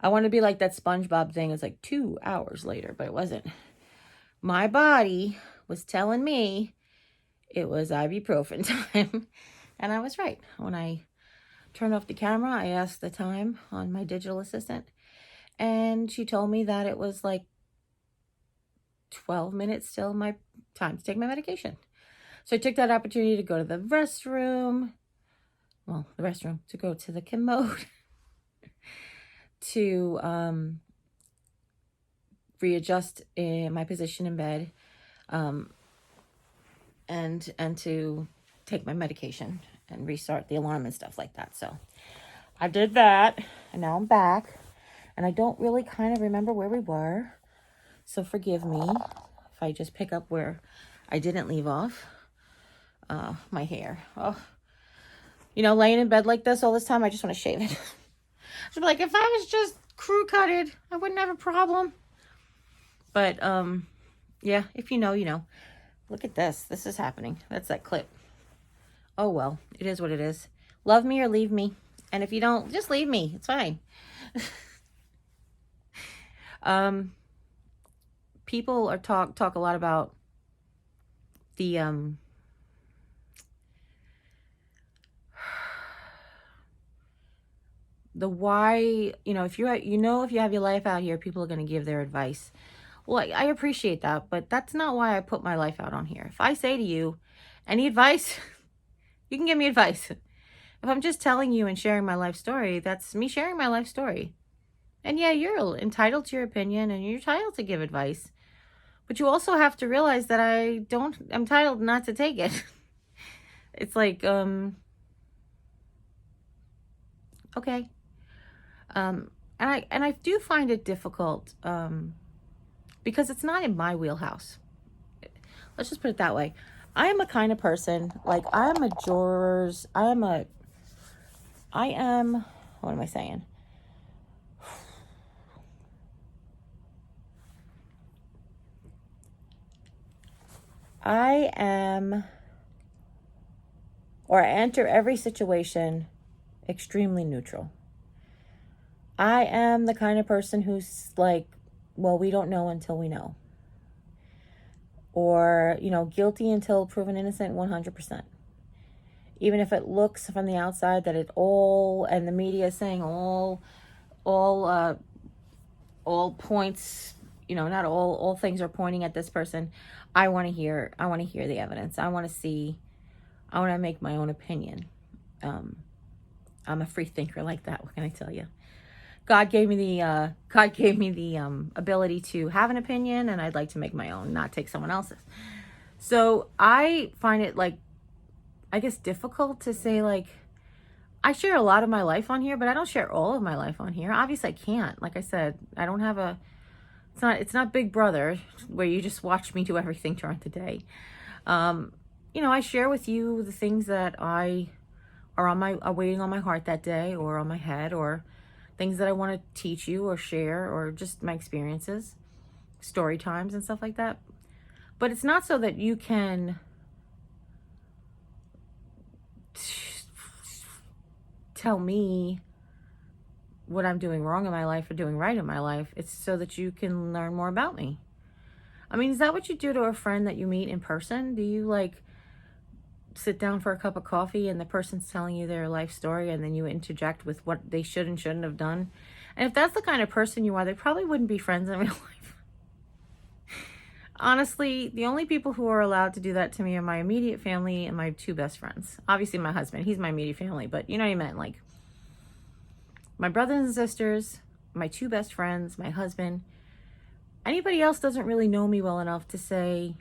I want to be like that SpongeBob thing. It's like 2 hours later, but it wasn't. My body was telling me it was ibuprofen time. And I was right. When I turned off the camera, I asked the time on my digital assistant. And she told me that it was like 12 minutes till my time to take my medication. So I took that opportunity to go to the restroom. Well, to go to the commode. To readjust in my position in bed. And to take my medication and restart the alarm and stuff like that. So I did that, and now I'm back, and I don't really kind of remember where we were, so forgive me if I just pick up where I didn't leave off. My hair, laying in bed like this all this time, I just want to shave it. I'd be like, if I was just crew cutted, I wouldn't have a problem. But yeah, if you know, you know. Look at this. This is happening. That's that clip. Oh, well, it is what it is. Love me or leave me. And if you don't, just leave me. It's fine. People are talk a lot about the why, if you if you have your life out here, people are going to give their advice. Well, I appreciate that, but that's not why I put my life out on here. If I say to you, any advice, you can give me advice. If I'm just telling you and sharing my life story, that's me sharing my life story. And yeah, you're entitled to your opinion and you're entitled to give advice. But you also have to realize that I'm entitled not to take it. It's like, okay. And I do find it difficult, because it's not in my wheelhouse. Let's just put it that way. I am a kind of person, like what am I saying? I enter every situation extremely neutral. I am the kind of person who's like, well, we don't know until we know. Or, guilty until proven innocent 100%. Even if it looks from the outside that and the media is saying all points, not all things are pointing at this person. I want to hear the evidence. I want to make my own opinion. I'm a free thinker like that. What can I tell you? God gave me the ability to have an opinion, and I'd like to make my own, not take someone else's. So I find it, like, I guess, difficult to say, like, I share a lot of my life on here, but I don't share all of my life on here. Obviously, I can't. Like I said, I don't have it's not Big Brother where you just watch me do everything during the day. I share with you the things that are waiting on my heart that day, or on my head, or things that I want to teach you or share, or just my experiences, story times and stuff like that. But it's not so that you can tell me what I'm doing wrong in my life or doing right in my life. It's so that you can learn more about me. I mean, is that what you do to a friend that you meet in person? Do you, like, sit down for a cup of coffee and the person's telling you their life story, and then you interject with what they should and shouldn't have done? And if that's the kind of person you are, they probably wouldn't be friends in real life. Honestly, the only people who are allowed to do that to me are my immediate family and my two best friends. Obviously, my husband, he's my immediate family, but you know what I meant, like, my brothers and sisters, my two best friends, my husband. Anybody else doesn't really know me well enough to say,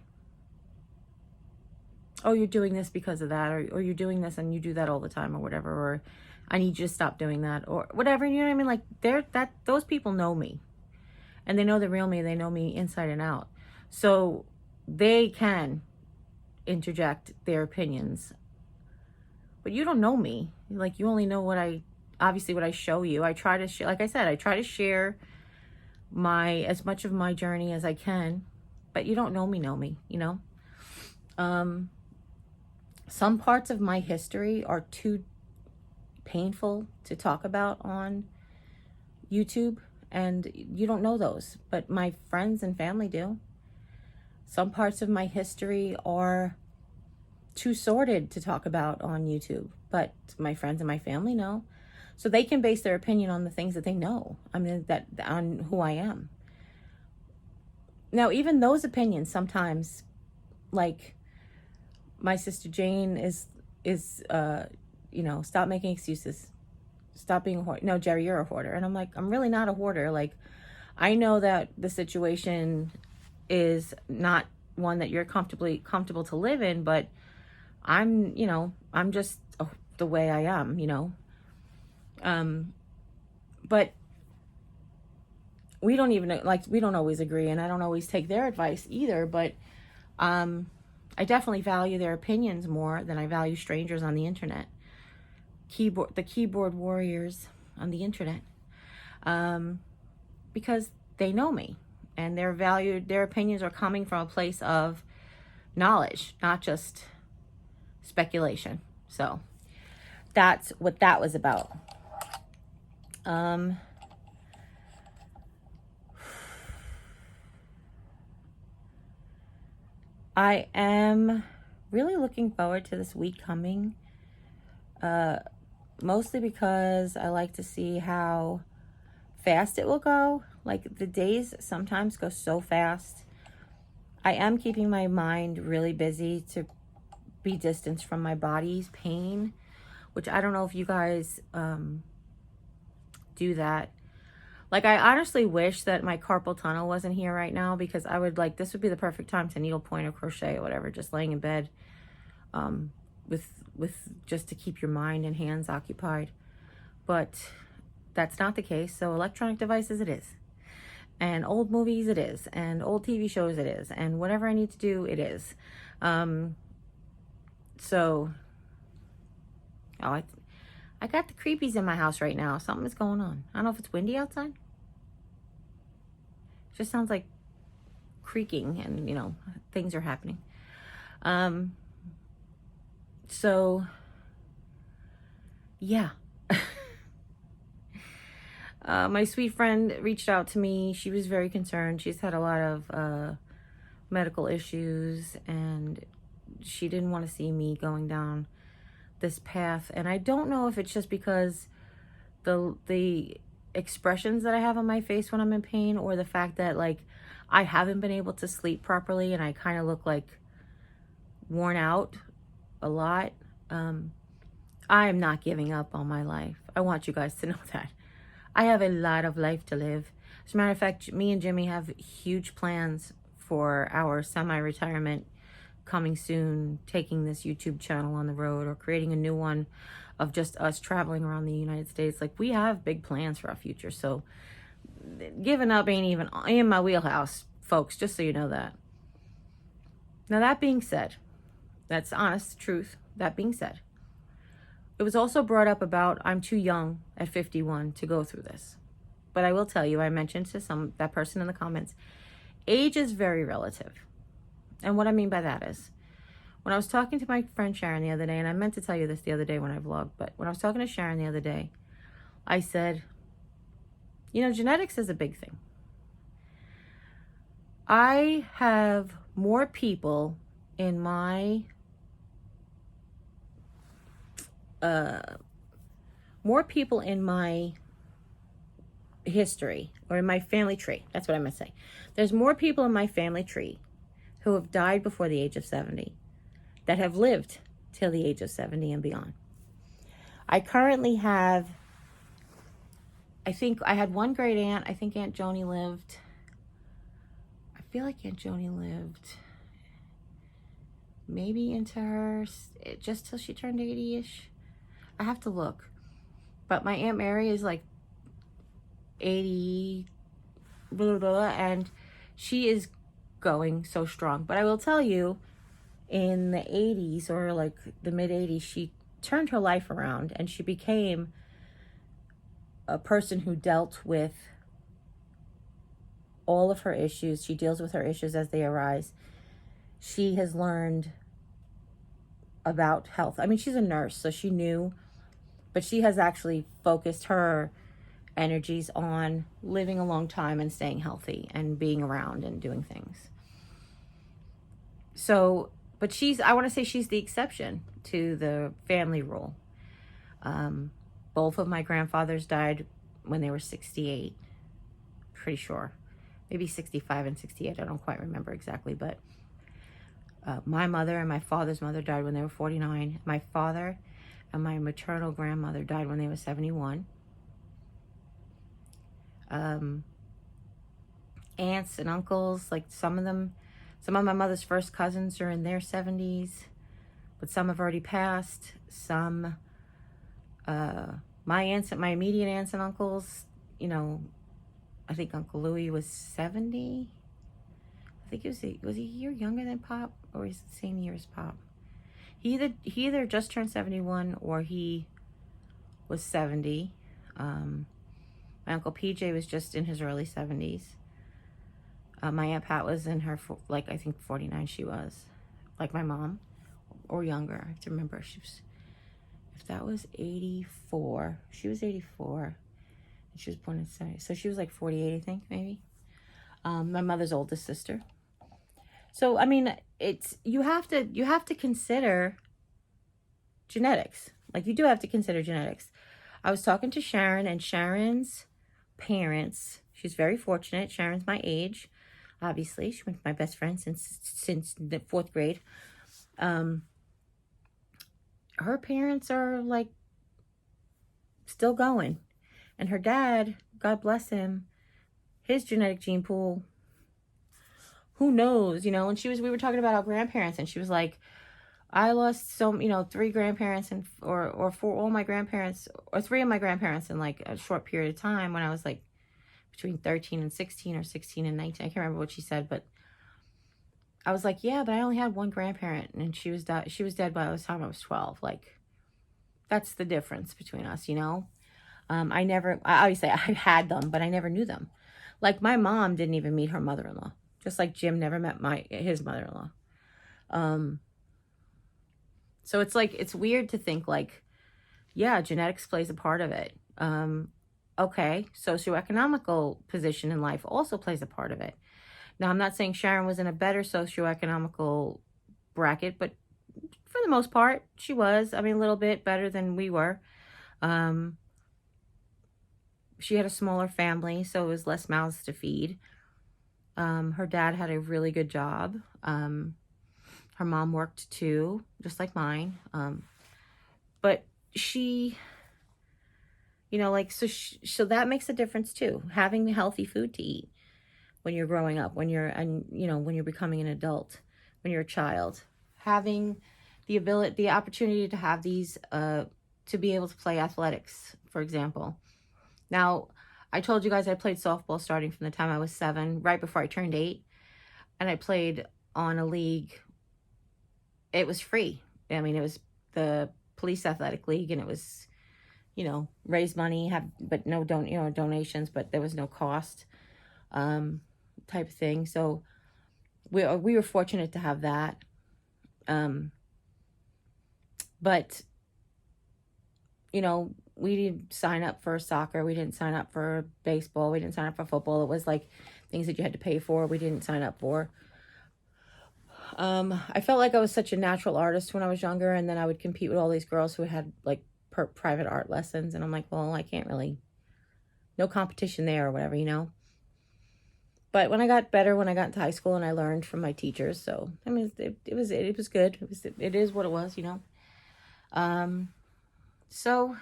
oh, you're doing this because of that, or you're doing this and you do that all the time, or whatever, or I need you to stop doing that, or whatever. You know what I mean? Like, those people know me, and they know the real me. They know me inside and out, so they can interject their opinions. But you don't know me. Like, you only know what I show you. I try to share, like I said, I try to share as much of my journey as I can, but you don't know me, Some parts of my history are too painful to talk about on YouTube. And you don't know those, but my friends and family do. Some parts of my history are too sordid to talk about on YouTube, but my friends and my family know. So they can base their opinion on the things that they know. I mean, that on who I am. Now, even those opinions sometimes, like my sister Jane is stop making excuses. Stop being a hoarder. No, Jeri, you're a hoarder. And I'm like, I'm really not a hoarder. Like, I know that the situation is not one that you're comfortable to live in, but I'm just the way I am, but we don't always agree, and I don't always take their advice either, but I definitely value their opinions more than I value strangers on the internet. The keyboard warriors on the internet, because they know me, and their opinions are coming from a place of knowledge, not just speculation. So that's what that was about. I am really looking forward to this week coming, mostly because I like to see how fast it will go. Like, the days sometimes go so fast. I am keeping my mind really busy to be distanced from my body's pain, which I don't know if you guys do that. Like, I honestly wish that my carpal tunnel wasn't here right now, because I would this would be the perfect time to needlepoint or crochet or whatever, just laying in bed, with just to keep your mind and hands occupied. But that's not the case. So electronic devices it is, and old movies it is, and old TV shows it is, and whatever I need to do it is. I got the creepies in my house right now. Something is going on. I don't know if it's windy outside. It just sounds like creaking, and things are happening. So yeah. My sweet friend reached out to me. She was very concerned. She's had a lot of medical issues, and she didn't want to see me going down this path. And I don't know if it's just because the expressions that I have on my face when I'm in pain, or the fact that I haven't been able to sleep properly, and I kind of look worn out a lot. I am not giving up on my life. I want you guys to know that. I have a lot of life to live. As a matter of fact, me and Jimmy have huge plans for our semi-retirement coming soon, taking this YouTube channel on the road, or creating a new one of just us traveling around the United States. We have big plans for our future. So giving up ain't even in my wheelhouse, folks, just so you know that. Now, that being said, that's honest truth. That being said, it was also brought up about I'm too young at 51 to go through this. But I will tell you, I mentioned to that person in the comments, age is very relative. And what I mean by that is, when I was talking to my friend Sharon the other day, and I meant to tell you this the other day when I vlogged, but when I was talking to Sharon the other day, I said, genetics is a big thing. I have more people in my history, or in my family tree. That's what I meant to say. There's more people in my family tree who have died before the age of 70 that have lived till the age of 70 and beyond. I currently have, I think I had one great aunt. I think Aunt Joni lived, I feel like Aunt Joni lived maybe into her, just till she turned 80-ish. I have to look. But my Aunt Mary is 80, blah, blah, blah, and she is going so strong. But I will tell you, in the 80s, or the mid 80s, she turned her life around, and she became a person who dealt with all of her issues. She deals with her issues as they arise. She has learned about health. I mean, she's a nurse, so she knew, but she has actually focused her energies on living a long time and staying healthy and being around and doing things. So, but I want to say she's the exception to the family rule. Both of my grandfathers died when they were 68, pretty sure. Maybe 65 and 68, I don't quite remember exactly, but my mother and my father's mother died when they were 49. My father and my maternal grandmother died when they were 71. Aunts and uncles, like some of my mother's first cousins are in their 70s, but some have already passed. Some, my immediate aunts and uncles, you know, I think Uncle Louis was 70. I think was he a year younger than Pop, or he's the same year as Pop. He either just turned 71 or he was 70. My Uncle PJ was just in his early 70s. My Aunt Pat was in her, I think 49 she was. Like my mom, or younger. I have to remember. If that was 84, she was 84. And she was born in 70. So she was like 48, I think, maybe. My mother's oldest sister. So, I mean, you have to consider genetics. Like, you do have to consider genetics. I was talking to Sharon, and Sharon's parents, she's very fortunate. Sharon's my age, obviously. She was my best friend since the 4th grade. Her parents are, like, still going. And her dad, God bless him, his genetic gene pool, who knows, you know. And we were talking about our grandparents, and she was like, I lost 3 grandparents or 4 all my grandparents, or 3 of my grandparents in like a short period of time when I was like between 13 and 16 or 16 and 19. I can't remember what she said, but I was like, yeah, but I only had 1 grandparent, and she was dead by the time I was 12. Like, that's the difference between us, you know. Obviously I had them, but I never knew them. Like, my mom didn't even meet her mother-in-law, just like Jim never met his mother-in-law. So it's like, it's weird to think like, yeah, genetics plays a part of it. Okay, socioeconomical position in life also plays a part of it. Now, I'm not saying Sharon was in a better socioeconomical bracket, but for the most part, she was. I mean, a little bit better than we were. She had a smaller family, so it was less mouths to feed. Her dad had a really good job. Her mom worked too, just like mine. But she, you know, like, so that makes a difference too. Having healthy food to eat when you're growing up, when you're becoming an adult, when you're a child, having the opportunity to have these, to be able to play athletics, for example. Now, I told you guys I played softball starting from the time I was 7, right before I turned 8. And I played on a league. It was free. I mean, it was the police athletic league, and it was, you know, raise money, but no donations, but there was no cost, type of thing. So we were fortunate to have that. But, you know, we didn't sign up for soccer. We didn't sign up for baseball. We didn't sign up for football. It was like things that you had to pay for. We didn't sign up for. I felt like I was such a natural artist when I was younger, and then I would compete with all these girls who had like private art lessons, and I'm like, well, I can't really, no competition there or whatever, you know. But when I got better, when I got into high school, and I learned from my teachers, so I mean, it was good. It is what it was, you know. So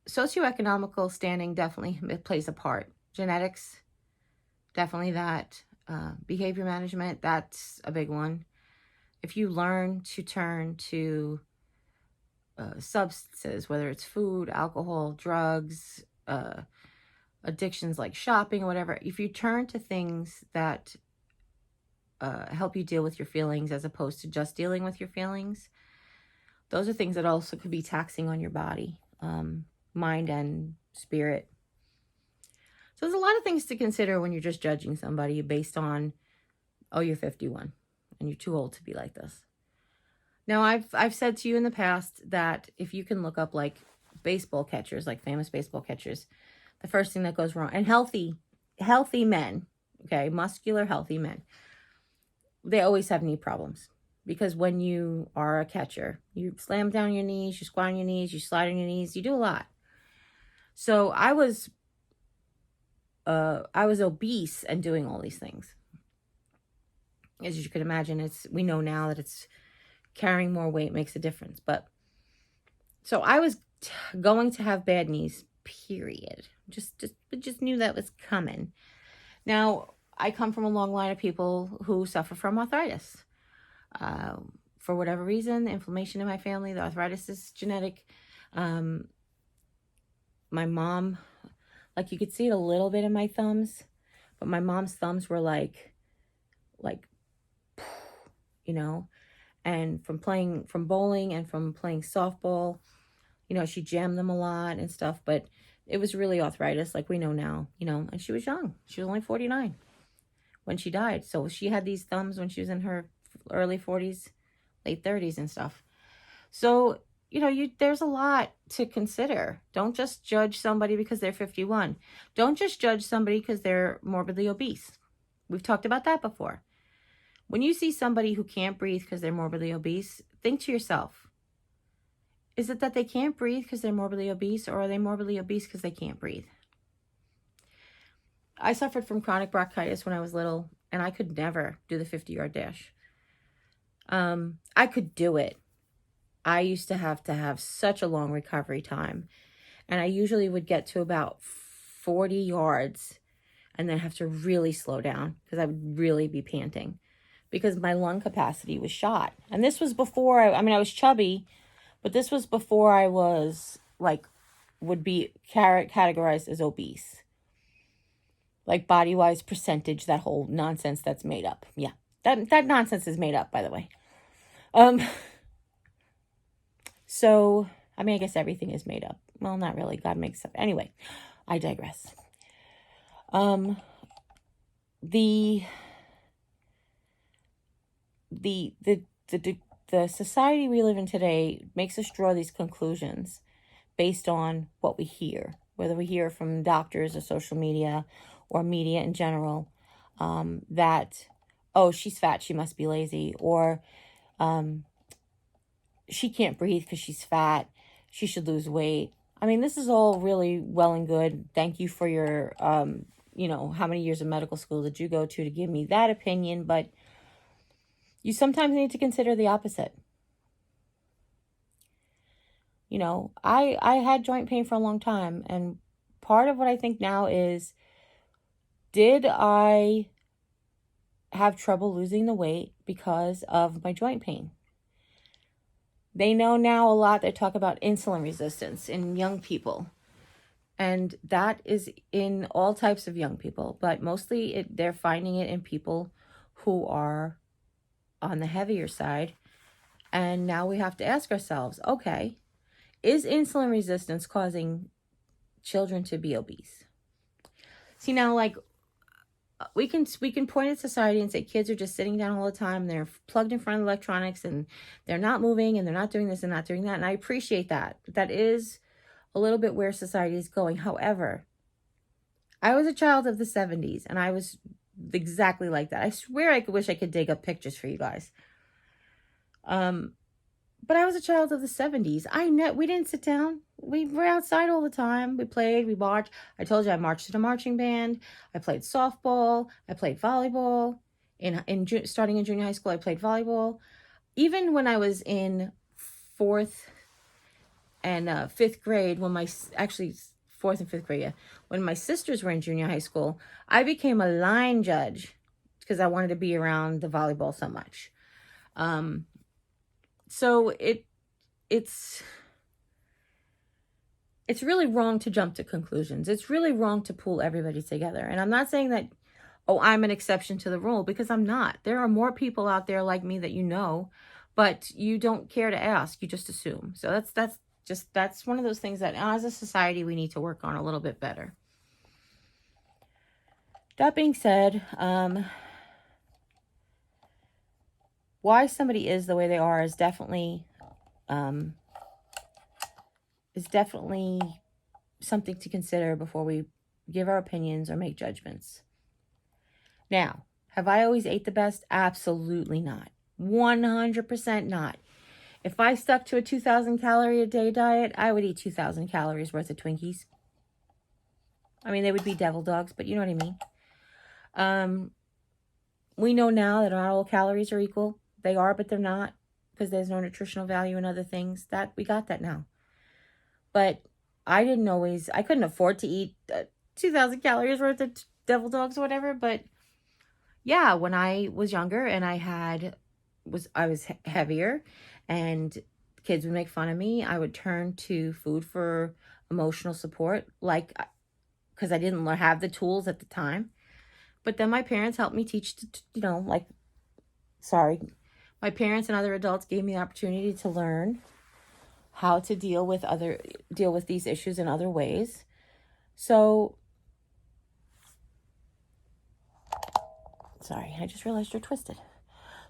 socioeconomical standing definitely plays a part. Genetics, definitely that. Behavior management, that's a big one. If you learn to turn to substances, whether it's food, alcohol, drugs, addictions like shopping or whatever, if you turn to things that help you deal with your feelings as opposed to just dealing with your feelings, those are things that also could be taxing on your body, mind and spirit. So there's a lot of things to consider when you're just judging somebody based on, oh, you're 51 and you're too old to be like this. Now, I've said to you in the past that if you can look up like baseball catchers, like famous baseball catchers, the first thing that goes wrong, and healthy men, okay, muscular, healthy men, they always have knee problems. Because when you are a catcher, you slam down your knees, you squat on your knees, you slide on your knees, you do a lot. So I was obese and doing all these things. As you can imagine, we know now that it's carrying more weight makes a difference. But so I was going to have bad knees, period. Just knew that was coming. Now, I come from a long line of people who suffer from arthritis. For whatever reason, inflammation in my family, the arthritis is genetic. My mom, like you could see it a little bit in my thumbs, but my mom's thumbs were like, you know, and from bowling and from playing softball, you know, she jammed them a lot and stuff, but it was really arthritis, like we know now, you know, and she was young. She was only 49 when she died. So she had these thumbs when she was in her early 40s, late 30s and stuff. So, you know, there's a lot to consider. Don't just judge somebody because they're 51. Don't just judge somebody because they're morbidly obese. We've talked about that before. When you see somebody who can't breathe because they're morbidly obese, think to yourself, is it that they can't breathe because they're morbidly obese, or are they morbidly obese because they can't breathe? I suffered from chronic bronchitis when I was little, and I could never do the 50-yard dash. I could do it. I used to have such a long recovery time, and I usually would get to about 40 yards and then have to really slow down because I would really be panting because my lung capacity was shot. And this was before, I was chubby, but this was before I was would be categorized as obese. Like body-wise percentage, that whole nonsense that's made up. Yeah, that nonsense is made up, by the way. So, I guess everything is made up. Well, not really. God makes up. Anyway, I digress. The society we live in today makes us draw these conclusions based on what we hear, whether we hear from doctors or social media or media in general, that, oh, she's fat, she must be lazy, or she can't breathe because she's fat, she should lose weight. This is all really well and good. Thank you for your, how many years of medical school did you go to give me that opinion, but you sometimes need to consider the opposite. You know, I had joint pain for a long time, and part of what I think now is, did I have trouble losing the weight because of my joint pain? They know now a lot. They talk about insulin resistance in young people, and that is in all types of young people, but mostly they're finding it in people who are on the heavier side. And now we have to ask ourselves, okay, is insulin resistance causing children to be obese? See, now, we can point at society and say kids are just sitting down all the time, they're plugged in front of electronics, and they're not moving, and they're not doing this and not doing that. And I appreciate that. That is a little bit where society is going. However, I was a child of the 70s, and I was exactly like that. I swear I wish I could dig up pictures for you guys. But I was a child of the 70s. We didn't sit down. We were outside all the time. We played, we marched. I told you I marched in a marching band. I played softball. I played volleyball. Starting in junior high school, I played volleyball. Even when I was in fourth and fifth grade, fourth and fifth grade, yeah, when my sisters were in junior high school, I became a line judge because I wanted to be around the volleyball so much. So it's really wrong to jump to conclusions. It's really wrong to pull everybody together. And I'm not saying that, oh, I'm an exception to the rule, because I'm not. There are more people out there like me that you know, but you don't care to ask. You just assume. So that's one of those things that as a society we need to work on a little bit better. That being said, why somebody is the way they are is definitely is definitely something to consider before we give our opinions or make judgments. Now, have I always ate the best? Absolutely not. 100% not. If I stuck to a 2,000 calorie a day diet, I would eat 2,000 calories worth of Twinkies. I mean, they would be devil dogs, but you know what I mean. We know now that not all calories are equal. They are, but they're not, because there's no nutritional value in other things. That we got that now. But I couldn't afford to eat 2,000 calories worth of devil dogs or whatever. But yeah, when I was younger and I was heavier and kids would make fun of me, I would turn to food for emotional support, like, because I didn't have the tools at the time. But then my parents helped me teach, my parents and other adults gave me the opportunity to learn how to deal with these issues in other ways. So, sorry, I just realized you're twisted.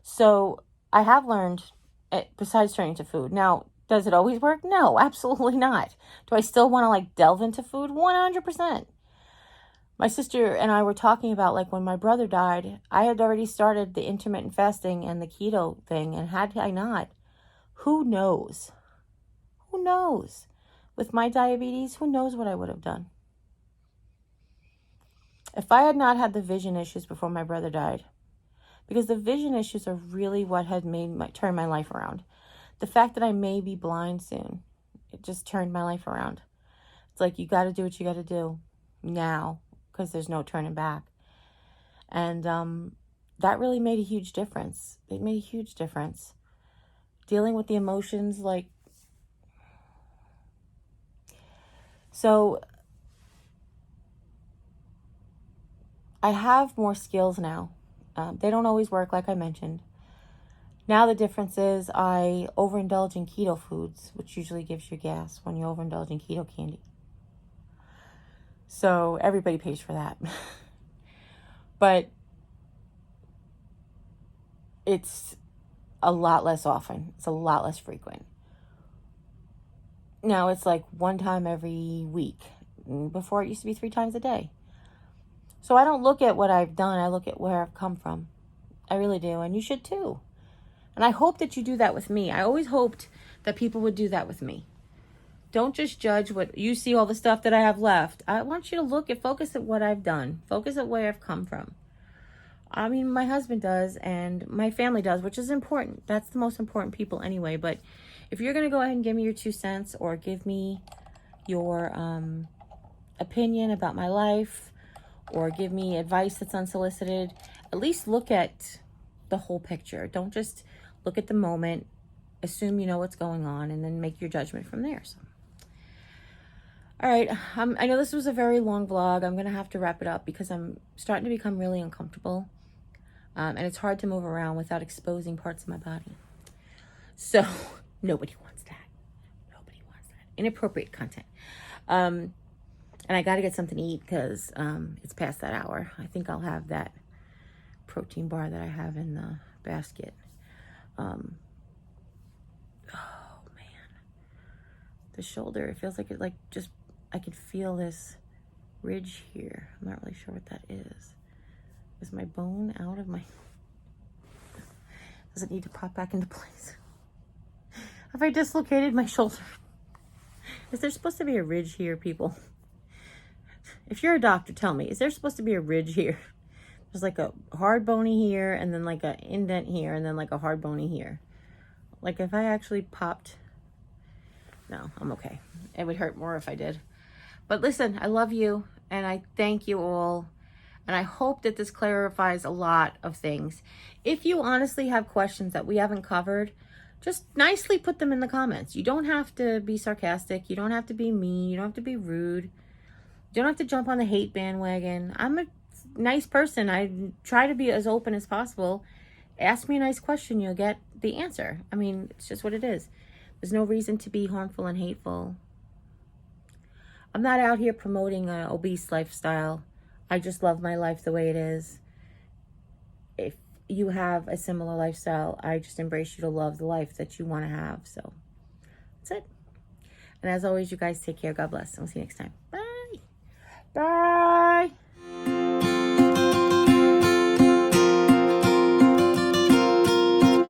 So I have learned, besides turning to food. Now, does it always work? No, absolutely not. Do I still want to delve into food? 100%. My sister and I were talking about when my brother died, I had already started the intermittent fasting and the keto thing. And had I not, who knows? Who knows? With my diabetes, who knows what I would have done? If I had not had the vision issues before my brother died, because the vision issues are really what had turned my life around. The fact that I may be blind soon, it just turned my life around. It's you got to do what you got to do now, because there's no turning back. And that really made a huge difference. It made a huge difference. Dealing with the emotions, so I have more skills now. They don't always work, like I mentioned. Now the difference is I overindulge in keto foods, which usually gives you gas when you overindulge in keto candy. So everybody pays for that. But it's a lot less often. It's a lot less frequent. Now it's one time every week. Before it used to be 3 times a day. So I don't look at what I've done. I look at where I've come from. I really do. And you should too. And I hope that you do that with me. I always hoped that people would do that with me. Don't just judge what you see, all the stuff that I have left. I want you to focus at what I've done. Focus at where I've come from. I mean, my husband does and my family does, which is important. That's the most important people anyway. But if you're going to go ahead and give me your 2 cents or give me your opinion about my life or give me advice that's unsolicited, at least look at the whole picture. Don't just look at the moment, assume you know what's going on, and then make your judgment from there. So, all right, I know this was a very long vlog. I'm going to have to wrap it up because I'm starting to become really uncomfortable. And it's hard to move around without exposing parts of my body. So, nobody wants that. Nobody wants that. Inappropriate content. And I got to get something to eat because it's past that hour. I think I'll have that protein bar that I have in the basket. Oh, man. The shoulder, it feels like it I could feel this ridge here. I'm not really sure what that is. Is my bone out of my... Does it need to pop back into place? Have I dislocated my shoulder? Is there supposed to be a ridge here, people? If you're a doctor, tell me. Is there supposed to be a ridge here? There's a hard bony here, and then an indent here, and then a hard bony here. If I actually popped... No, I'm okay. It would hurt more if I did. But listen, I love you, and I thank you all. And I hope that this clarifies a lot of things. If you honestly have questions that we haven't covered, just nicely put them in the comments. You don't have to be sarcastic. You don't have to be mean. You don't have to be rude. You don't have to jump on the hate bandwagon. I'm a nice person. I try to be as open as possible. Ask me a nice question. You'll get the answer. I mean, it's just what it is. There's no reason to be harmful and hateful. I'm not out here promoting an obese lifestyle. I just love my life the way it is. If you have a similar lifestyle, I just embrace you to love the life that you want to have. So that's it. And as always, you guys take care. God bless. And we'll see you next time. Bye. Bye.